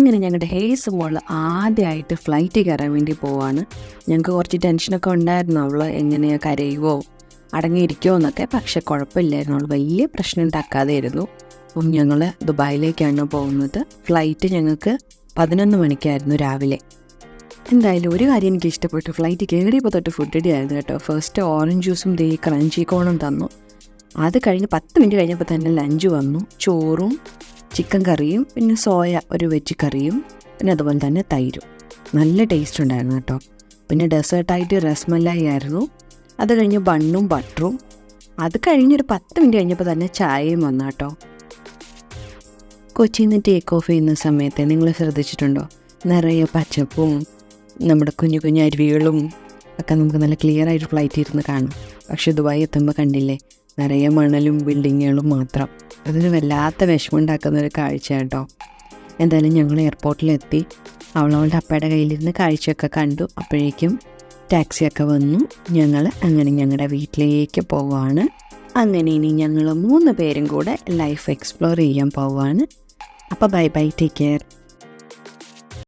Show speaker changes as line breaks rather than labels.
അങ്ങനെ ഞങ്ങളുടെ ഹേസ് മോൾ ആദ്യമായിട്ട് ഫ്ലൈറ്റ് കയറാൻ വേണ്ടി പോവാണ്. ഞങ്ങൾക്ക് കുറച്ച് ടെൻഷനൊക്കെ ഉണ്ടായിരുന്നു, അവൾ എങ്ങനെയാണ് കരയുമോ അടങ്ങിയിരിക്കുമോ എന്നൊക്കെ. പക്ഷെ കുഴപ്പമില്ലായിരുന്നു, അവൾ വലിയ പ്രശ്നം ഉണ്ടാക്കാതെ ഇരുന്നു. അപ്പം ഞങ്ങൾ ദുബായിലേക്കാണ് പോകുന്നത്. ഫ്ലൈറ്റ് ഞങ്ങൾക്ക് 11 മണിക്കായിരുന്നു രാവിലെ. എന്തായാലും ഒരു കാര്യം എനിക്ക് ഇഷ്ടപ്പെട്ടു, ഫ്ലൈറ്റ് കയറിയപ്പോൾ തൊട്ട് ഫുഡ് റെഡി ആയിരുന്നു കേട്ടോ. ഫസ്റ്റ് ഓറഞ്ച് ജ്യൂസും ക്രഞ്ചി കോണും തന്നു. അത് കഴിഞ്ഞ് 10 മിനിറ്റ് കഴിഞ്ഞപ്പോൾ തന്നെ ലഞ്ച് വന്നു. ചോറും ചിക്കൻ കറിയും പിന്നെ സോയ ഒരു വെജ് കറിയും പിന്നെ അതുപോലെ തന്നെ തൈരും. നല്ല ടേസ്റ്റ് ഉണ്ടായിരുന്നു കേട്ടോ. പിന്നെ ഡെസേർട്ടായിട്ട് രസ്മലായി ആയിരുന്നു. അത് കഴിഞ്ഞ് ബണ്ണും ബട്ടറും. അത് കഴിഞ്ഞൊരു 10 മിനിറ്റ് കഴിഞ്ഞപ്പോൾ തന്നെ ചായയും വന്നു കേട്ടോ. കൊച്ചിയിൽ നിന്ന് ടേക്ക് ഓഫ് ചെയ്യുന്ന സമയത്ത് നിങ്ങൾ ശ്രദ്ധിച്ചിട്ടുണ്ടോ, നിറയെ പച്ചപ്പും നമ്മുടെ കുഞ്ഞു കുഞ്ഞു അരുവികളും ഒക്കെ നമുക്ക് നല്ല ക്ലിയർ ആയിട്ട് ഫ്ലൈറ്റ് ഇരുന്ന് കാണും. പക്ഷേ ദുബായി എത്തുമ്പോൾ കണ്ടില്ലേ, നിറയെ മണലും ബിൽഡിങ്ങുകളും മാത്രം. അതൊരു വല്ലാത്ത വിഷമമുണ്ടാക്കുന്നൊരു കാഴ്ച കേട്ടോ. എന്തായാലും ഞങ്ങൾ എയർപോർട്ടിലെത്തി. അവളുടെ അപ്പയുടെ കയ്യിലിരുന്ന് കാഴ്ചയൊക്കെ കണ്ടു. അപ്പോഴേക്കും ടാക്സിയൊക്കെ വന്നു. ഞങ്ങൾ അങ്ങനെ ഞങ്ങളുടെ വീട്ടിലേക്ക് പോവുകയാണ്. അങ്ങനെ ഇനി ഞങ്ങൾ 3 പേരും കൂടെ ലൈഫ് എക്സ്പ്ലോർ ചെയ്യാൻ പോവുകയാണ്. അപ്പോൾ ബൈ ബൈ, ടേക്ക് കെയർ.